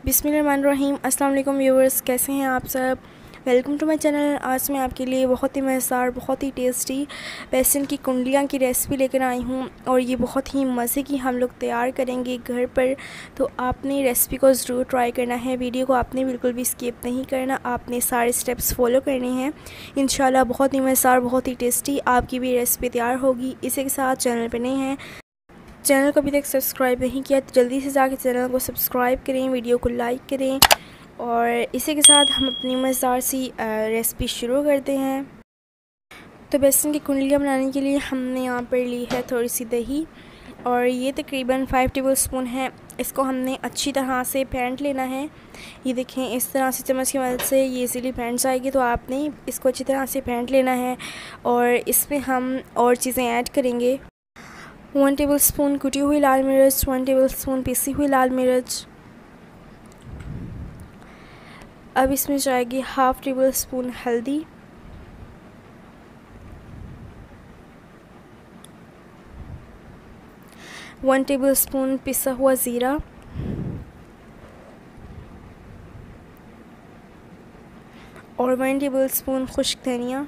बिस्मिल्लाहिर्रहमानिर्रहीम। अस्सलाम वालेकुम व्यूअर्स, कैसे हैं आप सब। Welcome to my channel. आज मैं आपके लिए बहुत ही मज़ेदार, बहुत ही टेस्टी बेसन की कुंडलियाँ की रेसिपी लेकर आई हूँ और ये बहुत ही मज़े की हम लोग तैयार करेंगे घर पर। तो आपने रेसिपी को ज़रूर ट्राई करना है। वीडियो को आपने बिल्कुल भी स्किप नहीं करना, आपने सारे स्टेप्स फॉलो करने हैं। इंशाल्लाह बहुत ही मज़ेदार, बहुत ही टेस्टी आपकी भी रेसिपी तैयार होगी। इसी के साथ चैनल पर नए हैं, चैनल को अभी तक सब्सक्राइब नहीं किया तो जल्दी से जाकर चैनल को सब्सक्राइब करें, वीडियो को लाइक करें। और इसी के साथ हम अपनी मज़ेदार सी रेसिपी शुरू करते हैं। तो बेसन की कुंडलियाँ बनाने के लिए हमने यहाँ पर ली है थोड़ी सी दही और ये तकरीबन 5 टेबलस्पून है। इसको हमने अच्छी तरह से फेंट लेना है। ये देखें, इस तरह से चम्मच की मदद से ये इजीली फेंट जाएगी। तो आपने इसको अच्छी तरह से फेंट लेना है और इसमें हम और चीज़ें ऐड करेंगे। 1 टेबलस्पून कुटी हुई लाल मिर्च, 1 टेबलस्पून पिसी हुई लाल मिर्च। अब इसमें जाएगी हाफ़ टेबलस्पून हल्दी, 1 टेबलस्पून पिसा हुआ ज़ीरा, और 1 टेबलस्पून खुश्क धनिया।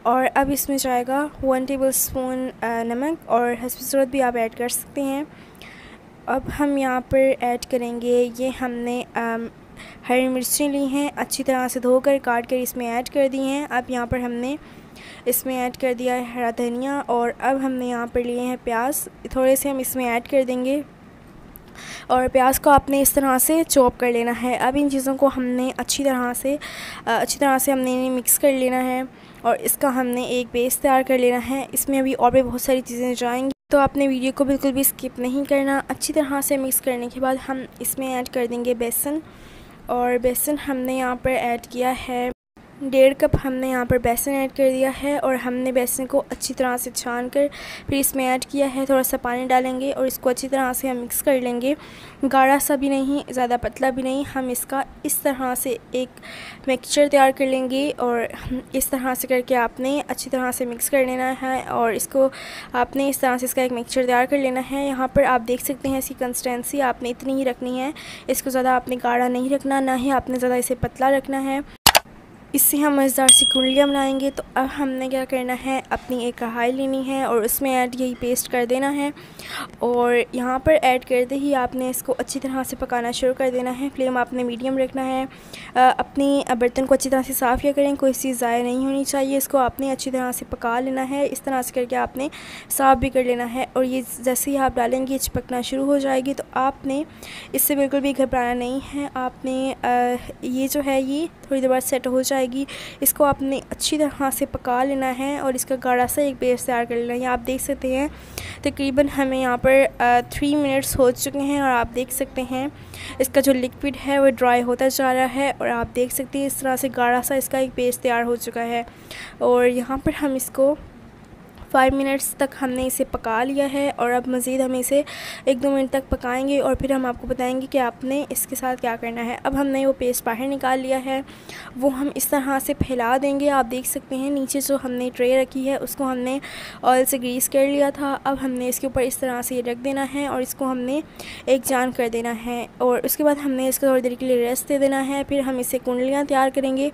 और अब इसमें जाएगा 1 टेबलस्पून नमक, और हस्ब ज़रूरत भी आप ऐड कर सकते हैं। अब हम यहाँ पर ऐड करेंगे, ये हमने हरी मिर्चें ली हैं, अच्छी तरह से धोकर काट कर इसमें ऐड कर दी हैं। अब यहाँ पर हमने इसमें ऐड कर दिया है हरा धनिया, और अब हमने यहाँ पर लिए हैं प्याज, थोड़े से हम इसमें ऐड कर देंगे। और प्याज को आपने इस तरह से चॉप कर लेना है। अब इन चीज़ों को हमने अच्छी तरह से हमने इन्हें मिक्स कर लेना है और इसका हमने एक पेस्ट तैयार कर लेना है। इसमें अभी और भी बहुत सारी चीज़ें जाएंगी, तो आपने वीडियो को बिल्कुल भी स्किप नहीं करना। अच्छी तरह से मिक्स करने के बाद हम इसमें ऐड कर देंगे बेसन, और बेसन हमने यहाँ पर ऐड किया है 1.5 कप हमने यहाँ पर बेसन ऐड कर दिया है। और हमने बेसन को अच्छी तरह से छान कर फिर इसमें ऐड किया है। थोड़ा सा पानी डालेंगे और इसको अच्छी तरह से हम मिक्स कर लेंगे। गाढ़ा सा भी नहीं, ज़्यादा पतला भी नहीं, हम इसका इस तरह से एक मिक्सचर तैयार कर लेंगे। और इस तरह से करके आपने अच्छी तरह से मिक्स कर लेना है और इसको आपने इस तरह से इसका एक मिक्सचर तैयार कर लेना है। यहाँ पर आप देख सकते हैं इसकी कंसिस्टेंसी आपने इतनी ही रखनी है, इसको ज़्यादा आपने गाढ़ा नहीं रखना, ना ही आपने ज़्यादा इसे पतला रखना है। इससे हम मज़ेदार सी कुंडलियाँ बनाएंगे। तो अब हमने क्या करना है, अपनी एक कढ़ाई लेनी है और उसमें ऐड यही पेस्ट कर देना है। और यहाँ पर ऐड करते ही आपने इसको अच्छी तरह से पकाना शुरू कर देना है। फ्लेम आपने मीडियम रखना है। अपनी बर्तन को अच्छी तरह से साफ़ किया करें, कोई चीज़ ज़ाया नहीं होनी चाहिए। इसको आपने अच्छी तरह से पका लेना है, इस तरह से करके आपने साफ़ भी कर लेना है। और ये जैसे ही आप डालेंगे चिपकना शुरू हो जाएगी, तो आपने इससे बिल्कुल भी घबराना नहीं है। आपने ये जो है ये थोड़ी देर बाद सेट हो जाएगी। इसको आपने अच्छी तरह से पका लेना है और इसका गाढ़ा सा एक पेस्ट तैयार कर लेना है। आप देख सकते हैं तकरीबन हमें यहाँ पर 3 मिनट्स हो चुके हैं और आप देख सकते हैं इसका जो लिक्विड है वो ड्राई होता जा रहा है। और आप देख सकते हैं इस तरह से गाढ़ा सा इसका एक पेस्ट तैयार हो चुका है। और यहाँ पर हम इसको 5 मिनट्स तक हमने इसे पका लिया है। और अब मज़ीद हम इसे 1-2 मिनट तक पकाएंगे और फिर हम आपको बताएंगे कि आपने इसके साथ क्या करना है। अब हमने वो पेस्ट बाहर निकाल लिया है, वो हम इस तरह से फैला देंगे। आप देख सकते हैं नीचे जो हमने ट्रे रखी है उसको हमने ऑयल से ग्रीस कर लिया था। अब हमने इसके ऊपर इस तरह से रख देना है और इसको हमने एक जान कर देना है। और उसके बाद हमने इसको थोड़ी देर के लिए रेस्ट दे देना है, फिर हम इसे कुंडलियाँ तैयार करेंगे।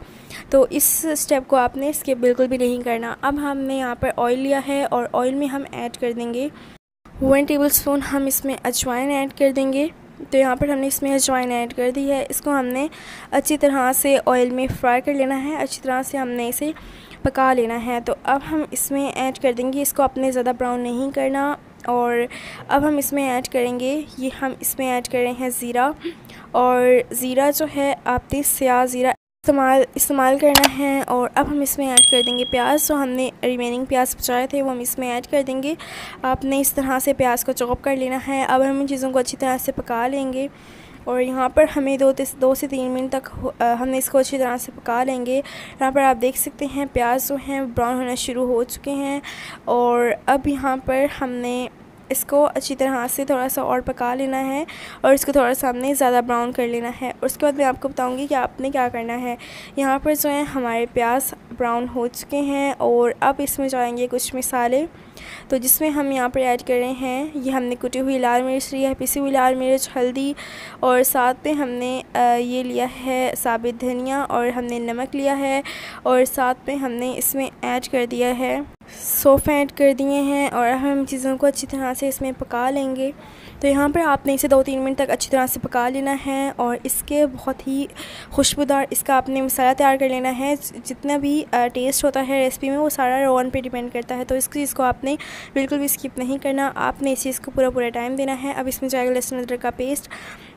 तो इस स्टेप को आपने स्किप बिल्कुल भी नहीं करना। अब हमने यहाँ पर ऑयल लिया है और ऑयल में हम ऐड कर देंगे 1 टेबलस्पून हम इसमें अजवाइन ऐड कर देंगे। तो यहाँ पर हमने इसमें अजवाइन ऐड कर दी है। इसको हमने अच्छी तरह से ऑयल में फ्राई कर लेना है, अच्छी तरह से हमने इसे पका लेना है। तो अब हम इसमें ऐड कर देंगे, इसको अपने ज़्यादा ब्राउन नहीं करना। और अब हम इसमें ऐड करेंगे, ये हम इसमें ऐड कर रहे हैं ज़ीरा। और ज़ीरा जो है आपने स्याह ज़ीरा इस्तेमाल करना है। और अब हम इसमें ऐड कर देंगे प्याज, जो हमने रिमेनिंग प्याज बचाए थे वो हम इसमें ऐड कर देंगे। आपने इस तरह से प्याज को चॉप कर लेना है। अब हम इन चीज़ों को अच्छी तरह से पका लेंगे और यहाँ पर हमें 2 से 3 मिनट तक हमने इसको अच्छी तरह से पका लेंगे। यहाँ पर आप देख सकते हैं प्याज जो हैं ब्राउन होना शुरू हो चुके हैं। और अब यहाँ पर हमने इसको अच्छी तरह से थोड़ा सा और पका लेना है और इसको थोड़ा सा हमने ज़्यादा ब्राउन कर लेना है। उसके बाद मैं आपको बताऊंगी कि आपने क्या करना है। यहाँ पर जो है हमारे प्याज ब्राउन हो चुके हैं और अब इसमें जाएंगे कुछ मसाले। तो जिसमें हम यहाँ पर ऐड कर रहे हैं, ये हमने कुटी हुई लाल मिर्च लिया है, पिसी हुई लाल मिर्च, हल्दी, और साथ में हमने ये लिया है साबित धनिया, और हमने नमक लिया है, और साथ में हमने इसमें ऐड कर दिया है सौंफ ऐड कर दिए हैं। और हम चीज़ों को अच्छी तरह से इसमें पका लेंगे। तो यहाँ पर आपने इसे 2-3 मिनट तक अच्छी तरह से पका लेना है, और इसके बहुत ही खुशबूदार इसका आपने मसाला तैयार कर लेना है। जितना भी टेस्ट होता है रेसिपी में वो सारा रोगन पे डिपेंड करता है, तो इस चीज़ को आपने बिल्कुल भी स्किप नहीं करना, आपने इस चीज़ को पूरा टाइम देना है। अब इसमें जाएगा लहसुन अदरक का पेस्ट।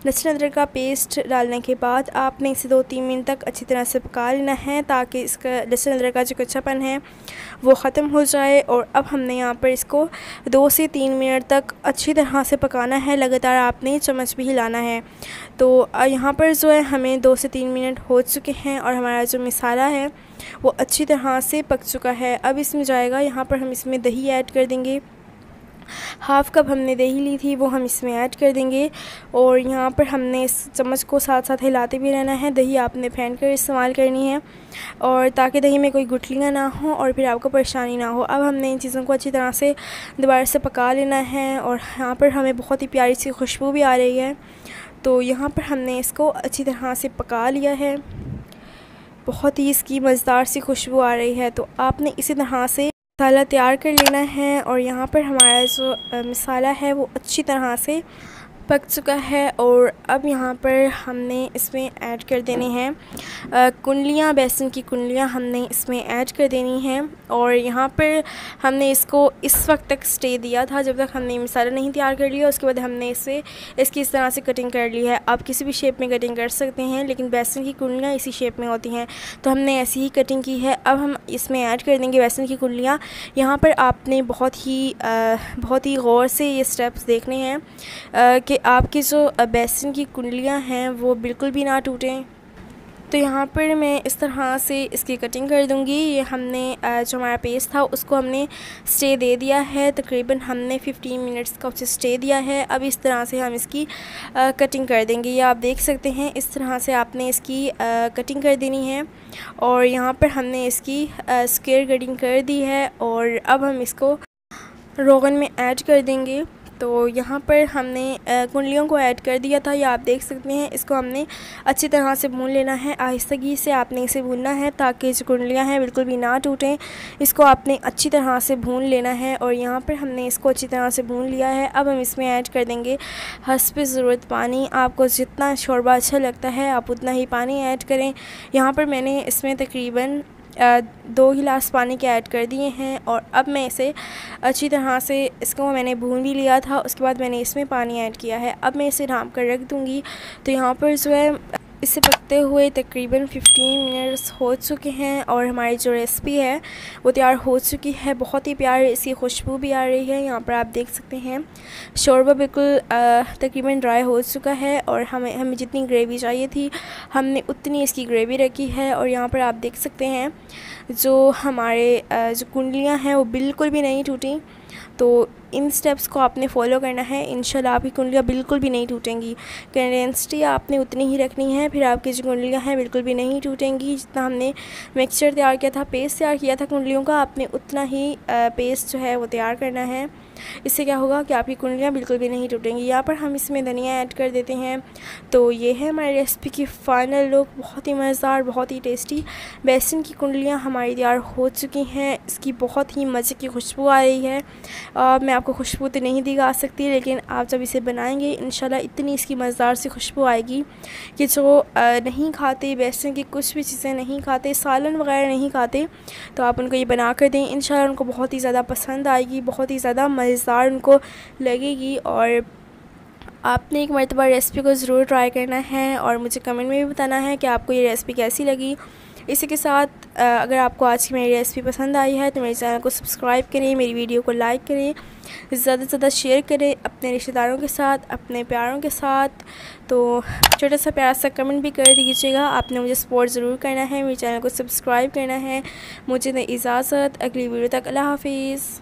लहसुन अदरक का पेस्ट डालने के बाद आपने इसे 2-3 मिनट तक अच्छी तरह से पका लेना है, ताकि इसका लहसुन अदरक का जो कच्चापन है वो ख़त्म हो जाए। और अब हमने यहाँ पर इसको 2 से 3 मिनट तक अच्छी तरह से पकाना है, लगातार आपने चम्मच भी हिलाना है। तो यहाँ पर जो है हमें 2 से 3 मिनट हो चुके हैं, और हमारा जो मसाला है वो अच्छी तरह से पक चुका है। अब इसमें जाएगा, यहाँ पर हम इसमें दही ऐड कर देंगे। हाफ़ कप हमने दही ली थी वो हम इसमें ऐड कर देंगे, और यहाँ पर हमने इस चम्मच को साथ साथ हिलाते भी रहना है। दही आपने फेंट कर इस्तेमाल करनी है, और ताकि दही में कोई गुठलियाँ ना हो और फिर आपको परेशानी ना हो। अब हमने इन चीज़ों को अच्छी तरह से दोबारा से पका लेना है, और यहाँ पर हमें बहुत ही प्यारी सी खुशबू भी आ रही है। तो यहाँ पर हमने इसको अच्छी तरह से पका लिया है, बहुत ही इसकी मज़ेदार सी खुशबू आ रही है। तो आपने इसी तरह से मसाला तैयार कर लेना है, और यहाँ पर हमारा जो मसाला है वो अच्छी तरह से पक चुका है। और अब यहाँ पर हमने इसमें ऐड कर देने हैं कुंडलियाँ, बेसन की कुंडलियाँ हमने इसमें ऐड कर देनी हैं। और यहाँ पर हमने इसको इस वक्त तक स्टे दिया था जब तक हमने मसाला नहीं तैयार कर लिया। उसके बाद हमने इसकी इस तरह से कटिंग कर ली है। आप किसी भी शेप में कटिंग कर सकते हैं, लेकिन बेसन की कुंडलियाँ इसी शेप में होती हैं, तो हमने ऐसी ही कटिंग की है। अब हम इसमें ऐड कर देंगे बेसन की कुंडलियाँ। यहाँ पर आपने बहुत ही गौर से ये स्टेप्स देखने हैं कि आपकी जो बेसन की कुंडलियाँ हैं वो बिल्कुल भी ना टूटें। तो यहाँ पर मैं इस तरह से इसकी कटिंग कर दूँगी। ये हमने जो हमारा पेस्ट था उसको हमने स्टे दे दिया है, तकरीबन हमने 15 मिनट्स का उसे स्टे दिया है। अब इस तरह से हम इसकी कटिंग कर देंगे। ये आप देख सकते हैं, इस तरह से आपने इसकी कटिंग कर देनी है। और यहाँ पर हमने इसकी स्क्वायर कटिंग कर दी है, और अब हम इसको रोगन में ऐड कर देंगे। तो यहाँ पर हमने कुंडलियों को ऐड कर दिया था, ये आप देख सकते हैं। इसको हमने अच्छी तरह से भून लेना है, आहिस्तगी से आपने इसे भूनना है ताकि जो कुंडलियाँ हैं बिल्कुल भी ना टूटें। इसको आपने अच्छी तरह से भून लेना है, और यहाँ पर हमने इसको अच्छी तरह से भून लिया है। अब हम इसमें ऐड कर देंगे हस्बे ज़रूरत पानी। आपको जितना शोरबा अच्छा लगता है आप उतना ही पानी ऐड करें। यहाँ पर मैंने इसमें तकरीबन 2 गिलास पानी के ऐड कर दिए हैं, और अब मैं इसे अच्छी तरह से इसको मैंने भून भी लिया था। उसके बाद मैंने इसमें पानी ऐड किया है। अब मैं इसे ढाँप कर रख दूँगी। तो यहाँ पर जो है इसे पकते हुए तकरीबन 15 मिनट्स हो चुके हैं, और हमारी जो रेसिपी है वो तैयार हो चुकी है। बहुत ही प्यारी इसकी खुशबू भी आ रही है। यहाँ पर आप देख सकते हैं शोरबा बिल्कुल तकरीबन ड्राई हो चुका है, और हमें जितनी ग्रेवी चाहिए थी हमने उतनी इसकी ग्रेवी रखी है। और यहाँ पर आप देख सकते हैं जो हमारे जो कुंडलियाँ हैं वो बिल्कुल भी नहीं टूटी। तो इन स्टेप्स को आपने फॉलो करना है, इंशाल्लाह आपकी कुंडलियाँ बिल्कुल भी नहीं टूटेंगी। कंसिस्टेंसी आपने उतनी ही रखनी है, फिर आपकी जो कुंडलियाँ हैं बिल्कुल भी नहीं टूटेंगी। जितना हमने मिक्सचर तैयार किया था, पेस्ट तैयार किया था कुंडलियों का, आपने उतना ही पेस्ट जो है वो तैयार करना है। इससे क्या होगा कि आपकी कुंडलियाँ बिल्कुल भी नहीं टूटेंगी। यहाँ पर हम इसमें धनिया ऐड कर देते हैं। तो ये है हमारी रेसिपी की फ़ाइनल लुक। बहुत ही मज़ेदार, बहुत ही टेस्टी बेसन की कुंडलियाँ हमारी तैयार हो चुकी हैं। इसकी बहुत ही मज़े की खुशबू आ रही है। मैं आपको खुशबू तो नहीं दिखा सकती, लेकिन आप जब इसे बनाएंगे इंशाल्लाह इतनी इसकी मज़ेदार सी खुशबू आएगी कि जो नहीं खाते, बेसन की कुछ भी चीज़ें नहीं खाते, सालन वगैरह नहीं खाते, तो आप उनको ये बना कर दें। इंशाल्लाह उनको बहुत ही ज़्यादा पसंद आएगी, बहुत ही ज़्यादा मज़ेदार उनको लगेगी। और आपने एक मरतबा रेसिपी को ज़रूर ट्राई करना है, और मुझे कमेंट में भी बताना है कि आपको ये रेसिपी कैसी लगी। इसी के साथ अगर आपको आज की मेरी रेसिपी पसंद आई है तो मेरे चैनल को सब्सक्राइब करें, मेरी वीडियो को लाइक करें, ज़्यादा से ज़्यादा शेयर करें अपने रिश्तेदारों के साथ, अपने प्यारों के साथ। तो छोटा सा प्यारा सा कमेंट भी कर दीजिएगा। आपने मुझे सपोर्ट ज़रूर करना है, मेरे चैनल को सब्सक्राइब करना है। मुझे दें इजाज़त, अगली वीडियो तक अल्लाह हाफिज़।